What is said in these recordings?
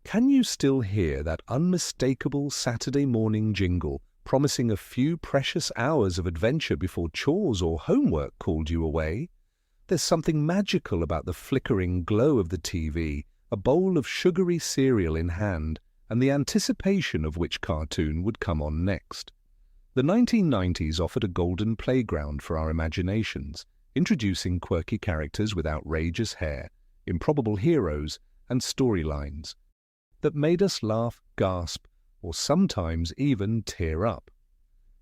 Can you still hear that unmistakable Saturday morning jingle promising a few precious hours of adventure before chores or homework called you away? There's something magical about the flickering glow of the TV, a bowl of sugary cereal in hand, and the anticipation of which cartoon would come on next. The 1990s offered a golden playground for our imaginations, introducing quirky characters with outrageous hair, improbable heroes, and storylines that made us laugh, gasp, or sometimes even tear up.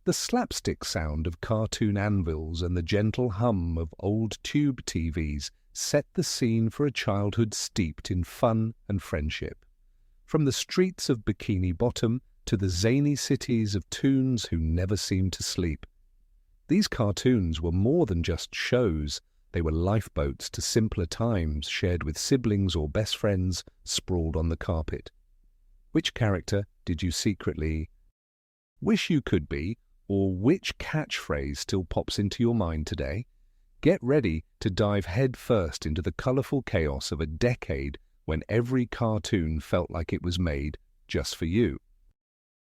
The slapstick sound of cartoon anvils and the gentle hum of old tube TVs set the scene for a childhood steeped in fun and friendship. From the streets of Bikini Bottom to the zany cities of toons who never seemed to sleep. These cartoons were more than just shows. They were lifeboats to simpler times shared with siblings or best friends sprawled on the carpet. Which character did you secretly wish you could be, or which catchphrase still pops into your mind today? Get ready to dive headfirst into the colorful chaos of a decade when every cartoon felt like it was made just for you.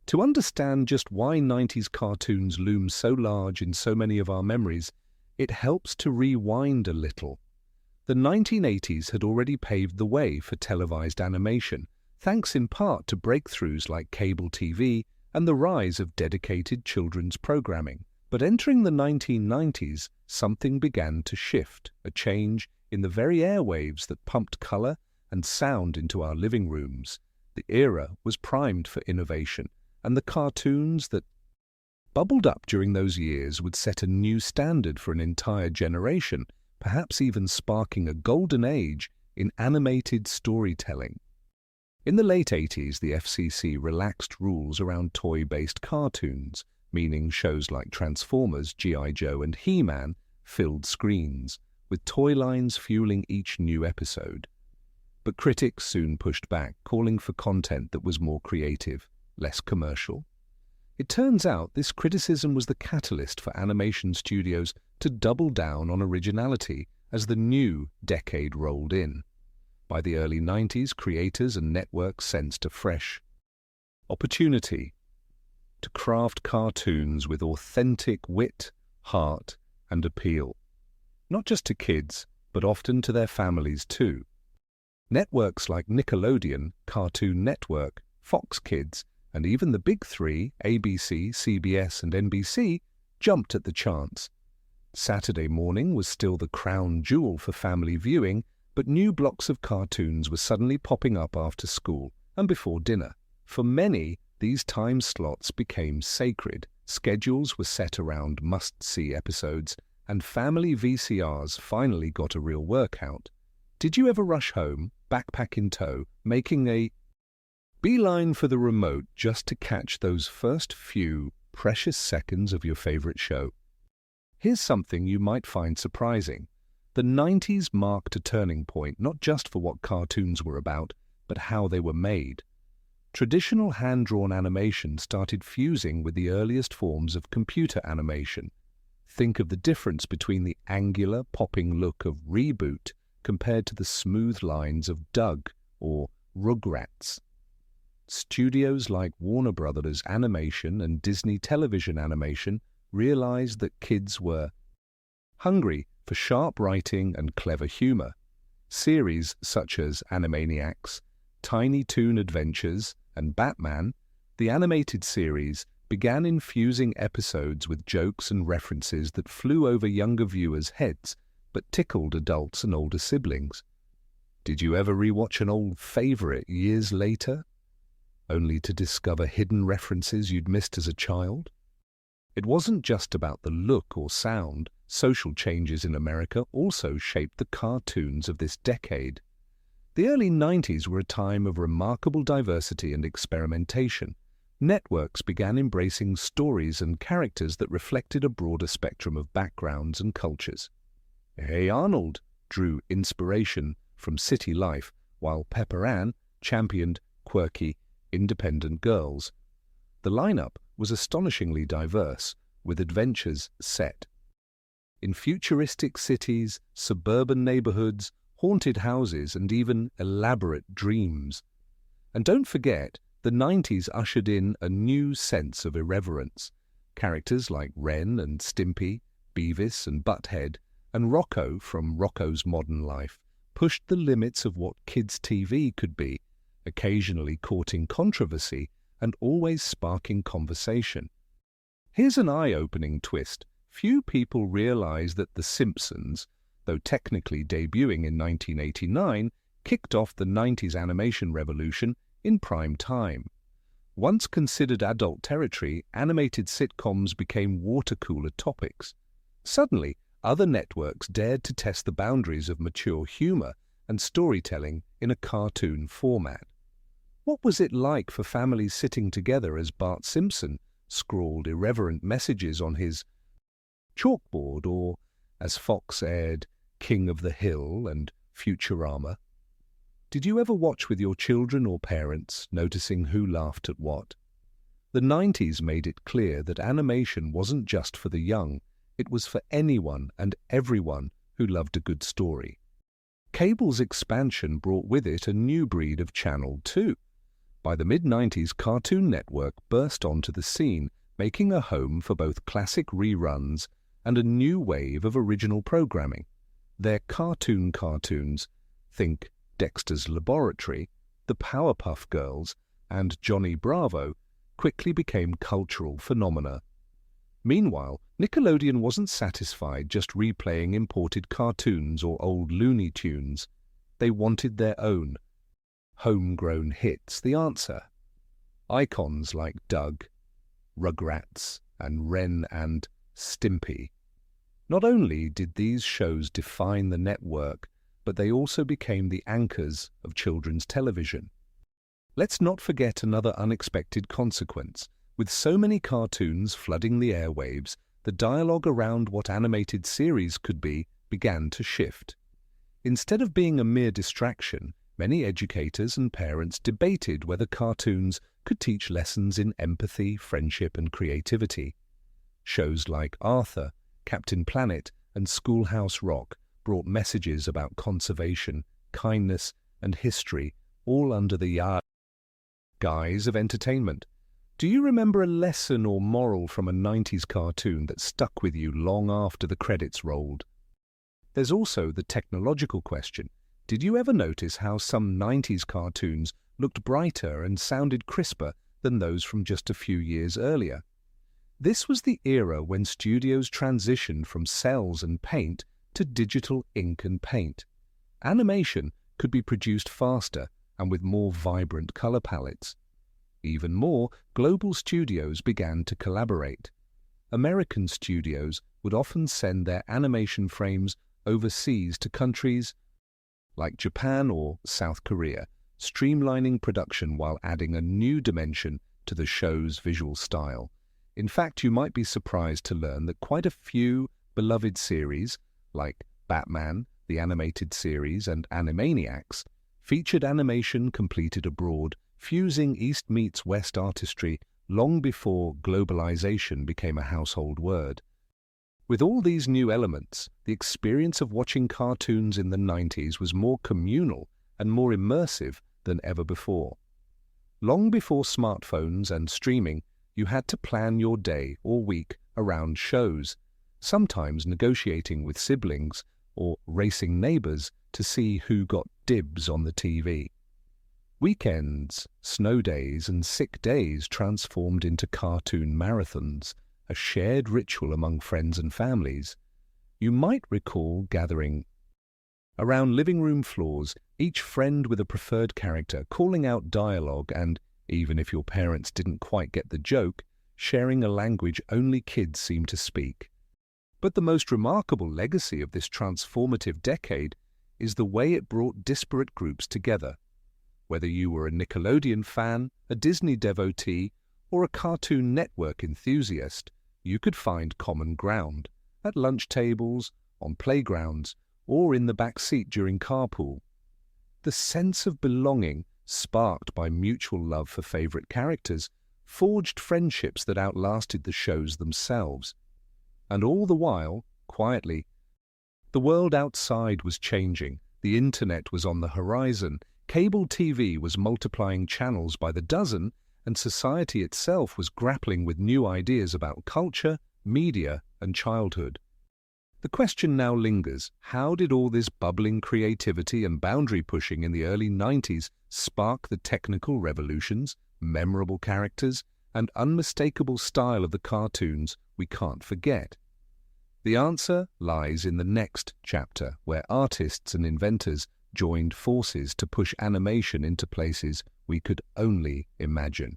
To understand just why 90s cartoons loom so large in so many of our memories, it helps to rewind a little. The 1980s had already paved the way for televised animation, thanks in part to breakthroughs like cable TV and the rise of dedicated children's programming. But entering the 1990s, something began to shift, a change in the very airwaves that pumped color and sound into our living rooms. The era was primed for innovation, and the cartoons that bubbled up during those years would set a new standard for an entire generation, perhaps even sparking a golden age in animated storytelling. In the late 80s, the FCC relaxed rules around toy-based cartoons, meaning shows like Transformers, G.I. Joe, and He-Man filled screens, with toy lines fueling each new episode. But critics soon pushed back, calling for content that was more creative, less commercial. It turns out this criticism was the catalyst for animation studios to double down on originality as the new decade rolled in. By the early 90s, creators and networks sensed a fresh opportunity to craft cartoons with authentic wit, heart, and appeal. Not just to kids, but often to their families too. Networks like Nickelodeon, Cartoon Network, Fox Kids, and even the big three, ABC, CBS, and NBC, jumped at the chance. Saturday morning was still the crown jewel for family viewing, but new blocks of cartoons were suddenly popping up after school and before dinner. For many, these time slots became sacred. Schedules were set around must-see episodes, and family VCRs finally got a real workout. Did you ever rush home, backpack in tow, making a beeline for the remote just to catch those first few precious seconds of your favorite show? Here's something you might find surprising. The 90s marked a turning point not just for what cartoons were about, but how they were made. Traditional hand-drawn animation started fusing with the earliest forms of computer animation. Think of the difference between the angular, popping look of Reboot compared to the smooth lines of Doug or Rugrats. Studios like Warner Brothers Animation and Disney Television Animation realized that kids were hungry for sharp writing and clever humor. Series such as Animaniacs, Tiny Toon Adventures, and Batman, the animated series, began infusing episodes with jokes and references that flew over younger viewers' heads, but tickled adults and older siblings. Did you ever rewatch an old favorite years later, only to discover hidden references you'd missed as a child? It wasn't just about the look or sound. Social changes in America also shaped the cartoons of this decade. The early 90s were a time of remarkable diversity and experimentation. Networks began embracing stories and characters that reflected a broader spectrum of backgrounds and cultures. Hey Arnold drew inspiration from city life, while Pepper Ann championed quirky, independent girls. The lineup was astonishingly diverse, with adventures set in futuristic cities, suburban neighborhoods, haunted houses, and even elaborate dreams. And don't forget, the 90s ushered in a new sense of irreverence. Characters like Ren and Stimpy, Beavis and Butthead, and Rocco from Rocco's Modern Life pushed the limits of what kids' TV could be, occasionally courting controversy and always sparking conversation. Here's an eye-opening twist. Few people realize that The Simpsons, though technically debuting in 1989, kicked off the 90s animation revolution in prime time. Once considered adult territory, animated sitcoms became water-cooler topics. Suddenly, other networks dared to test the boundaries of mature humor and storytelling in a cartoon format. What was it like for families sitting together as Bart Simpson scrawled irreverent messages on his chalkboard, or as Fox aired King of the Hill and Futurama? Did you ever watch with your children or parents, noticing who laughed at what? The 90s made it clear that animation wasn't just for the young, it was for anyone and everyone who loved a good story. Cable's expansion brought with it a new breed of channel too. By the mid-90s, Cartoon Network burst onto the scene, making a home for both classic reruns and a new wave of original programming. Their cartoons, think Dexter's Laboratory, the Powerpuff Girls, and Johnny Bravo, quickly became cultural phenomena. Meanwhile, Nickelodeon wasn't satisfied just replaying imported cartoons or old Looney Tunes. They wanted their own homegrown hits. The answer: icons like Doug, Rugrats, and Ren and Stimpy. Not only did these shows define the network, but they also became the anchors of children's television. Let's not forget another unexpected consequence. With so many cartoons flooding the airwaves, the dialogue around what animated series could be began to shift. Instead of being a mere distraction, many educators and parents debated whether cartoons could teach lessons in empathy, friendship, and creativity. Shows like Arthur, Captain Planet, and Schoolhouse Rock brought messages about conservation, kindness, and history, all under the guise of entertainment. Do you remember a lesson or moral from a 90s cartoon that stuck with you long after the credits rolled? There's also the technological question. Did you ever notice how some 90s cartoons looked brighter and sounded crisper than those from just a few years earlier? This was the era when studios transitioned from cells and paint to digital ink and paint. Animation could be produced faster and with more vibrant color palettes. Even more, global studios began to collaborate. American studios would often send their animation frames overseas to countries like Japan or South Korea, streamlining production while adding a new dimension to the show's visual style. In fact, you might be surprised to learn that quite a few beloved series, like Batman, the animated series, and Animaniacs, featured animation completed abroad, fusing East meets West artistry long before globalization became a household word. With all these new elements, the experience of watching cartoons in the 90s was more communal and more immersive than ever before. Long before smartphones and streaming, you had to plan your day or week around shows, sometimes negotiating with siblings or racing neighbors to see who got dibs on the TV. Weekends, snow days, and sick days transformed into cartoon marathons, a shared ritual among friends and families. You might recall gathering around living room floors, each friend with a preferred character, calling out dialogue and, even if your parents didn't quite get the joke, sharing a language only kids seem to speak. But the most remarkable legacy of this transformative decade is the way it brought disparate groups together. Whether you were a Nickelodeon fan, a Disney devotee, or a Cartoon Network enthusiast, you could find common ground at lunch tables, on playgrounds, or in the back seat during carpool. The sense of belonging, sparked by mutual love for favorite characters, forged friendships that outlasted the shows themselves. And all the while, quietly, the world outside was changing. The internet was on the horizon, Cable TV was multiplying channels by the dozen, and society itself was grappling with new ideas about culture, media, and childhood. The question now lingers: how did all this bubbling creativity and boundary pushing in the early 90s spark the technical revolutions, memorable characters, and unmistakable style of the cartoons we can't forget? The answer lies in the next chapter, where artists and inventors joined forces to push animation into places we could only imagine.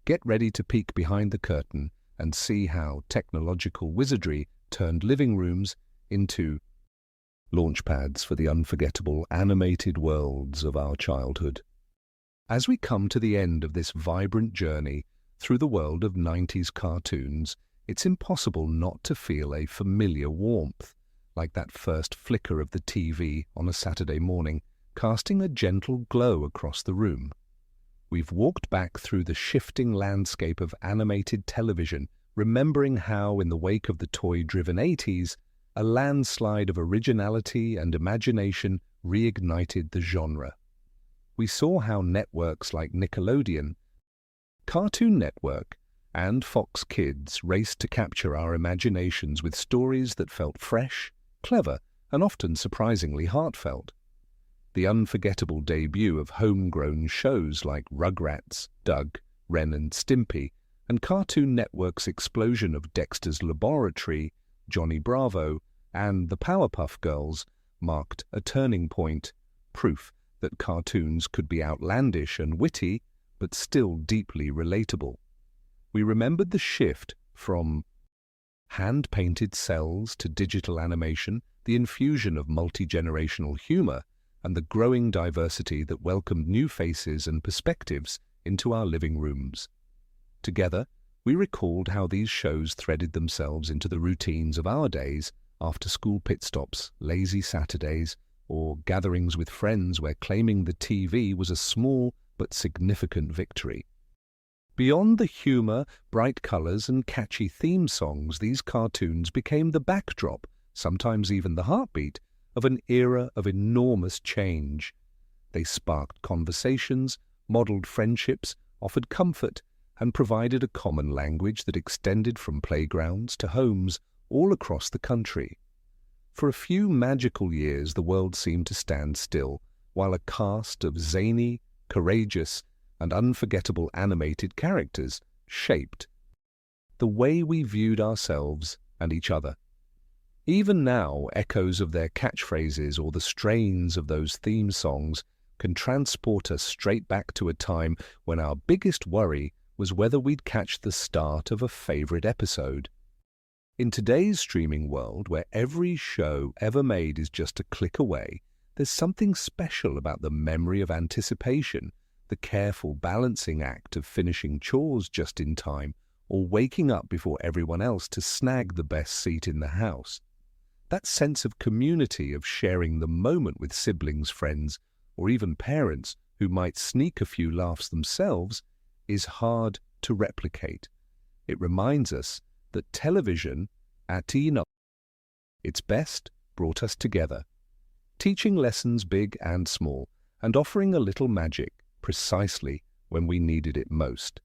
Get ready to peek behind the curtain and see how technological wizardry turned living rooms into launchpads for the unforgettable animated worlds of our childhood. As we come to the end of this vibrant journey through the world of 90s cartoons, it's impossible not to feel a familiar warmth, like that first flicker of the TV on a Saturday morning, casting a gentle glow across the room. We've walked back through the shifting landscape of animated television, remembering how, in the wake of the toy-driven 80s, a landslide of originality and imagination reignited the genre. We saw how networks like Nickelodeon, Cartoon Network, and Fox Kids raced to capture our imaginations with stories that felt fresh, clever, and often surprisingly heartfelt. The unforgettable debut of homegrown shows like Rugrats, Doug, Ren and Stimpy, and Cartoon Network's explosion of Dexter's Laboratory, Johnny Bravo, and the Powerpuff Girls marked a turning point, proof that cartoons could be outlandish and witty, but still deeply relatable. We remembered the shift from hand-painted cells to digital animation, the infusion of multi-generational humor, and the growing diversity that welcomed new faces and perspectives into our living rooms. Together, we recalled how these shows threaded themselves into the routines of our days, after-school pit stops, lazy Saturdays, or gatherings with friends where claiming the TV was a small but significant victory. Beyond the humor, bright colors, and catchy theme songs, these cartoons became the backdrop, sometimes even the heartbeat, of an era of enormous change. They sparked conversations, modeled friendships, offered comfort, and provided a common language that extended from playgrounds to homes all across the country. For a few magical years, the world seemed to stand still, while a cast of zany, courageous, and unforgettable animated characters shaped the way we viewed ourselves and each other. Even now, echoes of their catchphrases or the strains of those theme songs can transport us straight back to a time when our biggest worry was whether we'd catch the start of a favorite episode. In today's streaming world, where every show ever made is just a click away, there's something special about the memory of anticipation, the careful balancing act of finishing chores just in time, or waking up before everyone else to snag the best seat in the house. That sense of community, of sharing the moment with siblings, friends, or even parents who might sneak a few laughs themselves, is hard to replicate. It reminds us that television, at its best, brought us together, teaching lessons big and small, and offering a little magic precisely when we needed it most.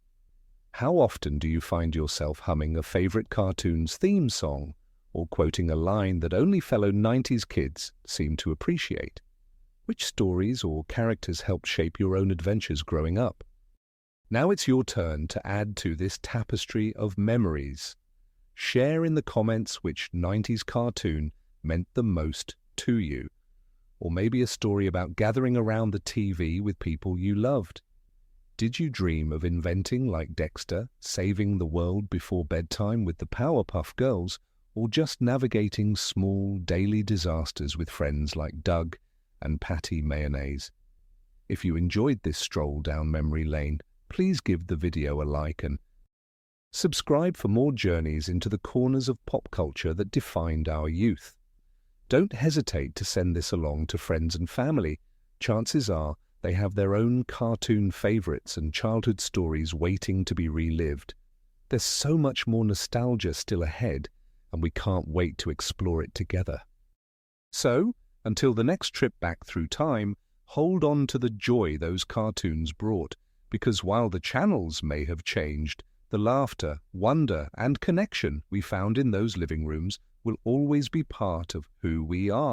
How often do you find yourself humming a favorite cartoon's theme song, or quoting a line that only fellow 90s kids seem to appreciate? Which stories or characters helped shape your own adventures growing up? Now it's your turn to add to this tapestry of memories. Share in the comments which 90s cartoon meant the most to you, or maybe a story about gathering around the TV with people you loved. Did you dream of inventing like Dexter, saving the world before bedtime with the Powerpuff Girls, or just navigating small daily disasters with friends like Doug and Patty Mayonnaise? If you enjoyed this stroll down memory lane, please give the video a like and subscribe for more journeys into the corners of pop culture that defined our youth. Don't hesitate to send this along to friends and family. Chances are they have their own cartoon favorites and childhood stories waiting to be relived. There's so much more nostalgia still ahead, and we can't wait to explore it together. So, until the next trip back through time, hold on to the joy those cartoons brought, because while the channels may have changed, the laughter, wonder, and connection we found in those living rooms will always be part of who we are.